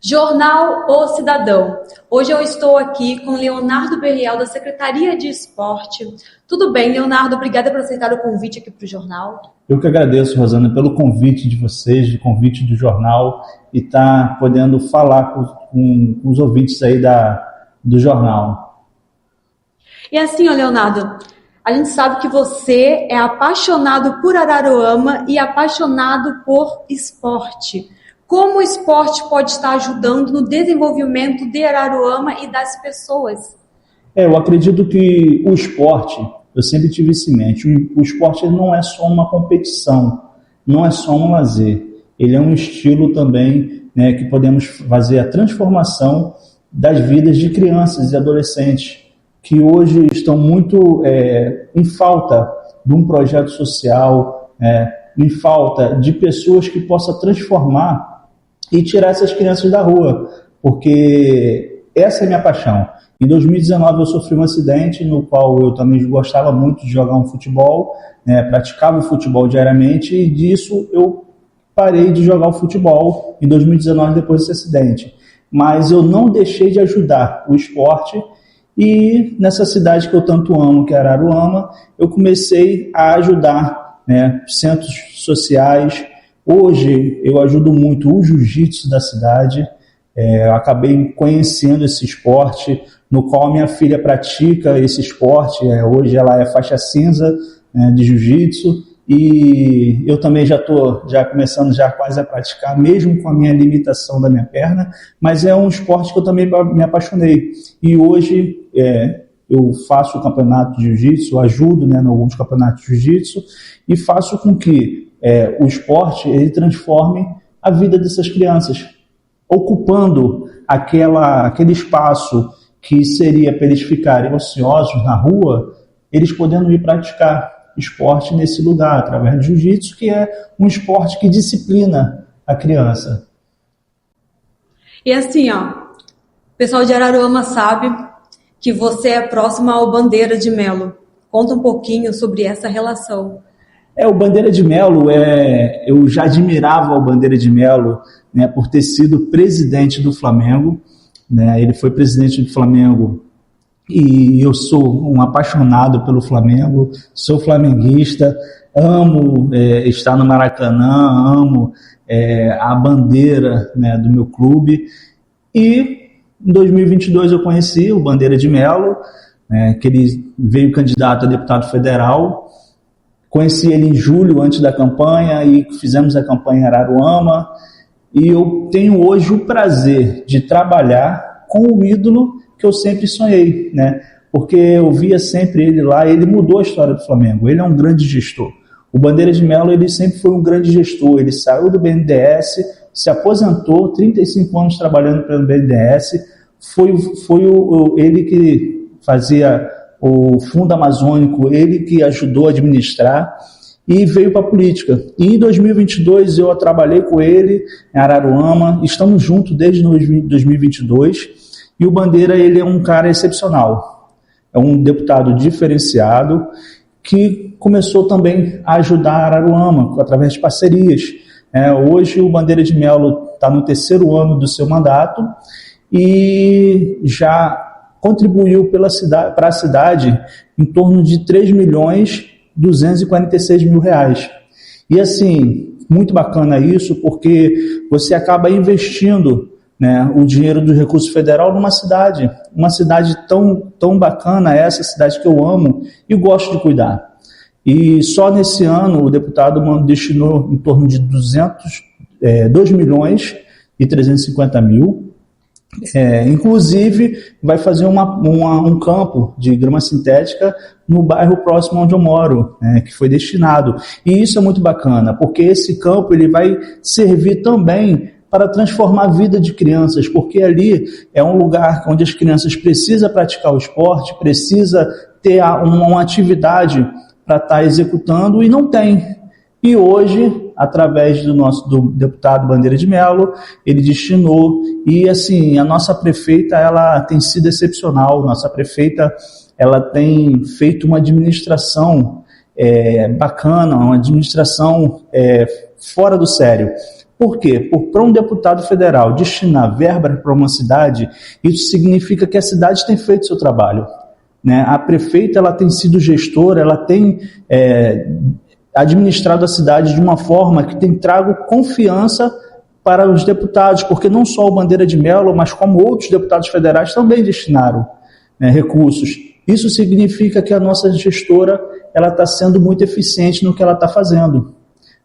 Jornal O Cidadão. Hoje eu estou aqui com Leonardo Berriel, da Secretaria de Esporte. Tudo bem, Leonardo? Obrigada por aceitar o convite aqui para o jornal. Eu que agradeço, Rosana, pelo convite de vocês, do convite do jornal, e estar podendo falar com os ouvintes aí do jornal. E assim, Leonardo, a gente sabe que você é apaixonado por Araruama e apaixonado por esporte. Como o esporte pode estar ajudando no desenvolvimento de Araruama e das pessoas? Eu acredito que o esporte, eu sempre tive isso em mente, o esporte não é só uma competição, não é só um lazer, ele é um estilo também, né, que podemos fazer a transformação das vidas de crianças e adolescentes, que hoje estão muito em falta de um projeto social, em falta de pessoas que possam transformar e tirar essas crianças da rua, porque essa é a minha paixão. Em 2019 eu sofri um acidente no qual eu também gostava muito de jogar um futebol, praticava o futebol diariamente, e disso eu parei de jogar o futebol em 2019 depois desse acidente. Mas eu não deixei de ajudar o esporte, e nessa cidade que eu tanto amo, que é Araruama, eu comecei a ajudar, centros sociais. Hoje eu ajudo muito o jiu-jitsu da cidade, eu acabei conhecendo esse esporte, no qual minha filha pratica esse esporte, hoje ela é faixa cinza de jiu-jitsu, e eu também já estou começando quase a praticar, mesmo com a minha limitação da minha perna, mas é um esporte que eu também me apaixonei, e hoje eu faço o campeonato de jiu-jitsu, ajudo em alguns campeonatos de jiu-jitsu, e faço com que o esporte ele transforme a vida dessas crianças, ocupando aquele espaço que seria para eles ficarem ociosos na rua, eles podendo ir praticar esporte nesse lugar, através do jiu-jitsu, que é um esporte que disciplina a criança. E assim, o pessoal de Araruama sabe que você é próximo ao Bandeira de Melo. Conta um pouquinho sobre essa relação. O Bandeira de Melo, eu já admirava o Bandeira de Melo, por ter sido presidente do Flamengo, ele foi presidente do Flamengo, e eu sou um apaixonado pelo Flamengo, sou flamenguista, amo estar no Maracanã, amo a bandeira do meu clube, e em 2022 eu conheci o Bandeira de Melo, que ele veio candidato a deputado federal. Conheci ele em julho, antes da campanha, e fizemos a campanha em Araruama, e eu tenho hoje o prazer de trabalhar com o ídolo que eu sempre sonhei, porque eu via sempre ele lá, ele mudou a história do Flamengo, ele é um grande gestor. O Bandeira de Melo, ele sempre foi um grande gestor, ele saiu do BNDES, se aposentou, 35 anos trabalhando pelo BNDES, foi ele que fazia o Fundo Amazônico, ele que ajudou a administrar, e veio para a política. E em 2022 eu trabalhei com ele em Araruama, estamos juntos desde 2022, e o Bandeira ele é um cara excepcional, é um deputado diferenciado, que começou também a ajudar Araruama, através de parcerias. Hoje o Bandeira de Melo está no 3º ano do seu mandato, e já contribuiu para a cidade em torno de R$3.246.000. E assim, muito bacana isso, porque você acaba investindo o dinheiro do recurso federal numa cidade, tão bacana, essa cidade que eu amo e gosto de cuidar. E só nesse ano o deputado destinou em torno de R$2.350.000. Inclusive vai fazer um campo de grama sintética no bairro próximo onde eu moro, que foi destinado, e isso é muito bacana, porque esse campo ele vai servir também para transformar a vida de crianças, porque ali é um lugar onde as crianças precisam praticar o esporte, precisa ter uma atividade para estar executando, e não tem. E hoje, através do deputado Bandeira de Melo, ele destinou, e assim, a nossa prefeita, ela tem sido excepcional, nossa prefeita, ela tem feito uma administração bacana, uma administração fora do sério. Por quê? Para um deputado federal destinar verba para uma cidade, isso significa que a cidade tem feito seu trabalho, né? A prefeita ela tem sido gestora, ela tem administrado a cidade de uma forma que tem trago confiança para os deputados, porque não só o Bandeira de Mello, mas como outros deputados federais também destinaram, né, recursos. Isso significa que a nossa gestora ela está sendo muito eficiente no que ela está fazendo.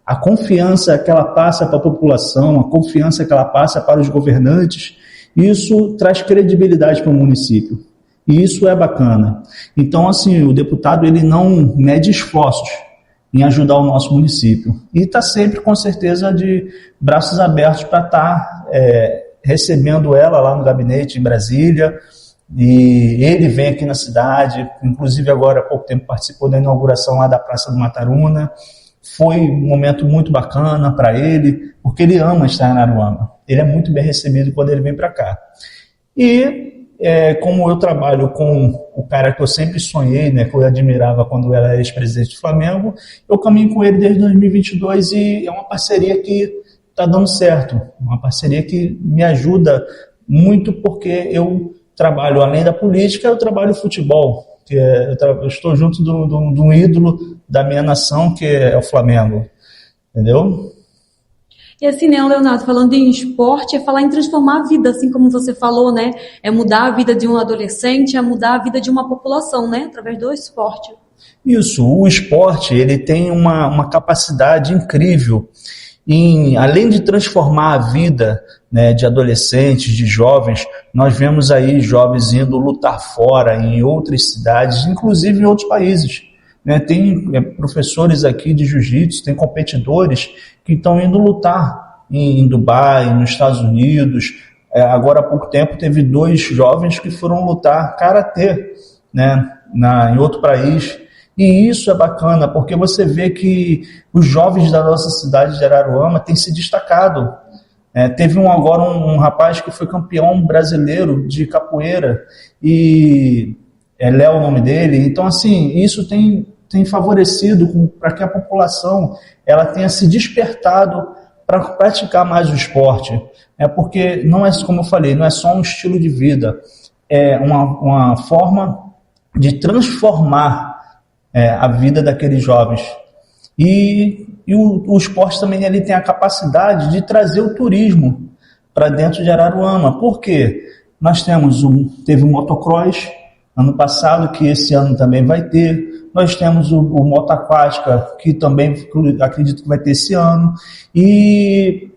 A confiança que ela passa para a população, a confiança que ela passa para os governantes, isso traz credibilidade para o município. E isso é bacana. Então, assim, o deputado ele não mede esforços em ajudar o nosso município. E está sempre, com certeza, de braços abertos para estar recebendo ela lá no gabinete em Brasília. E ele vem aqui na cidade, inclusive agora há pouco tempo participou da inauguração lá da Praça do Mataruna. Foi um momento muito bacana para ele, porque ele ama estar em Araruama. Ele é muito bem recebido quando ele vem para cá. E como eu trabalho com o cara que eu sempre sonhei, né, que eu admirava quando eu era ex-presidente do Flamengo, eu caminho com ele desde 2022 e é uma parceria que está dando certo. Uma parceria que me ajuda muito porque eu trabalho, além da política, eu trabalho futebol. Que eu estou junto de um ídolo da minha nação, que é o Flamengo. Entendeu? E assim, né, Leonardo, falando em esporte, é falar em transformar a vida, assim como você falou, né? É mudar a vida de um adolescente, é mudar a vida de uma população, né? Através do esporte. Isso, o esporte, ele tem uma capacidade incrível além de transformar a vida, né, de adolescentes, de jovens, nós vemos aí jovens indo lutar fora em outras cidades, inclusive em outros países. Né? Tem professores aqui de jiu-jitsu, tem competidores que estão indo lutar em Dubai, nos Estados Unidos. Agora há pouco tempo teve 2 jovens que foram lutar karatê, né, em outro país. E isso é bacana, porque você vê que os jovens da nossa cidade de Araruama têm se destacado. Teve agora um rapaz que foi campeão brasileiro de capoeira, e é Léo o nome dele. Então, assim, isso tem favorecido para que a população ela tenha se despertado para praticar mais o esporte. Porque não é, como eu falei, não é só um estilo de vida, é uma forma de transformar a vida daqueles jovens. E o esporte também ele tem a capacidade de trazer o turismo para dentro de Araruama. Por quê? Nós teve o motocross ano passado, que esse ano também vai ter. Nós temos o moto aquática, que também acredito que vai ter esse ano. E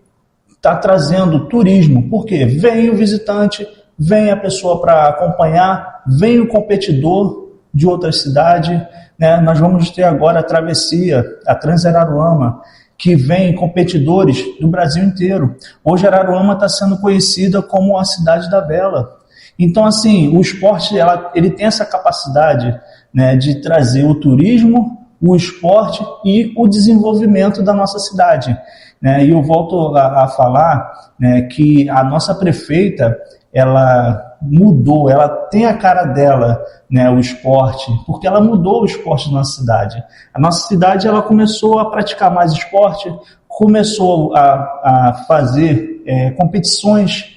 está trazendo turismo. Por quê? Vem o visitante, vem a pessoa para acompanhar, vem o competidor de outra cidade. Né? Nós vamos ter agora a travessia, a Transararuama, que vem competidores do Brasil inteiro. Hoje Araruama está sendo conhecida como a cidade da vela. Então, assim, o esporte ele tem essa capacidade, né, de trazer o turismo, o esporte e o desenvolvimento da nossa cidade. Né? E eu volto a falar, né, que a nossa prefeita, ela mudou, ela tem a cara dela, né, o esporte, porque ela mudou o esporte na nossa cidade. A nossa cidade ela começou a praticar mais esporte, começou a fazer competições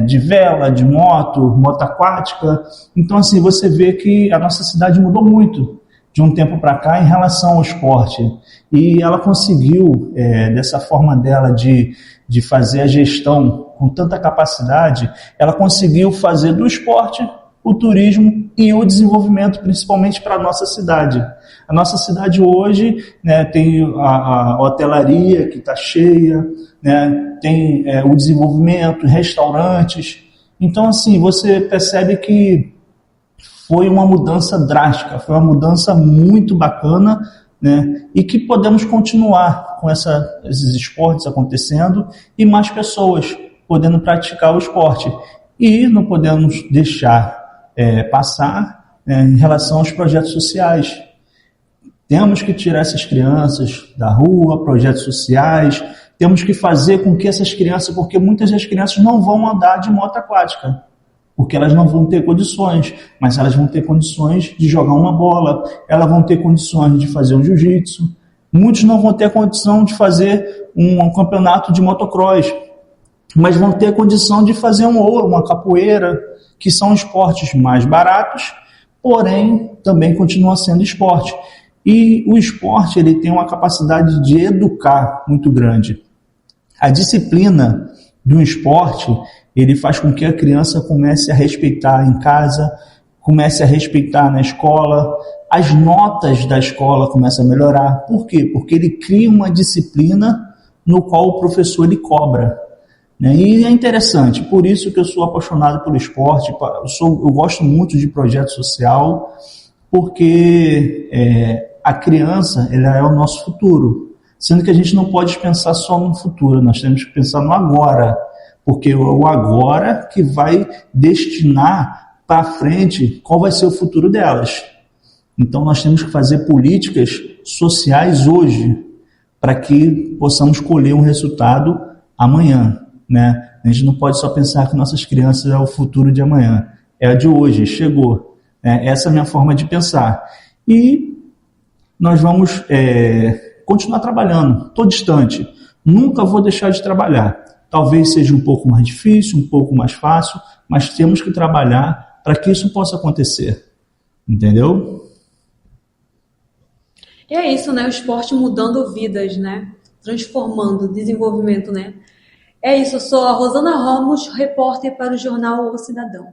de vela, de moto aquática. Então, assim, você vê que a nossa cidade mudou muito de um tempo para cá em relação ao esporte. E ela conseguiu, dessa forma dela de fazer a gestão com tanta capacidade, ela conseguiu fazer do esporte o turismo e o desenvolvimento, principalmente para a nossa cidade. A nossa cidade hoje, né, tem a hotelaria que está cheia, né, tem o desenvolvimento, restaurantes. Então, assim, você percebe que foi uma mudança drástica, foi uma mudança muito bacana, né, e que podemos continuar com esses esportes acontecendo e mais pessoas podendo praticar o esporte. E não podemos deixar passar, em relação aos projetos sociais. Temos que tirar essas crianças da rua, projetos sociais, temos que fazer com que essas crianças, porque muitas das crianças não vão andar de moto aquática, porque elas não vão ter condições, mas elas vão ter condições de jogar uma bola, elas vão ter condições de fazer um jiu-jitsu, Muitos não vão ter a condição de fazer um campeonato de motocross, mas vão ter a condição de fazer uma capoeira, que são esportes mais baratos, porém também continua sendo esporte. E o esporte ele tem uma capacidade de educar muito grande. A disciplina do esporte ele faz com que a criança comece a respeitar em casa, comece a respeitar na escola, as notas da escola começam a melhorar. Por quê? Porque ele cria uma disciplina no qual o professor ele cobra. Né? E é interessante, por isso que eu sou apaixonado pelo esporte, eu gosto muito de projeto social, porque a criança ela é o nosso futuro, sendo que a gente não pode pensar só no futuro, nós temos que pensar no agora, porque é o agora que vai destinar para frente qual vai ser o futuro delas. Então nós temos que fazer políticas sociais hoje, para que possamos colher um resultado amanhã. Né? A gente não pode só pensar que nossas crianças é o futuro de amanhã, é a de hoje, chegou. Essa é a minha forma de pensar. E nós vamos continuar trabalhando, estou distante, nunca vou deixar de trabalhar. Talvez seja um pouco mais difícil, um pouco mais fácil, mas temos que trabalhar para que isso possa acontecer. Entendeu? E é isso, né? O esporte mudando vidas, né? Transformando, desenvolvimento, né? É isso, eu sou a Rosana Ramos, repórter para o jornal O Cidadão.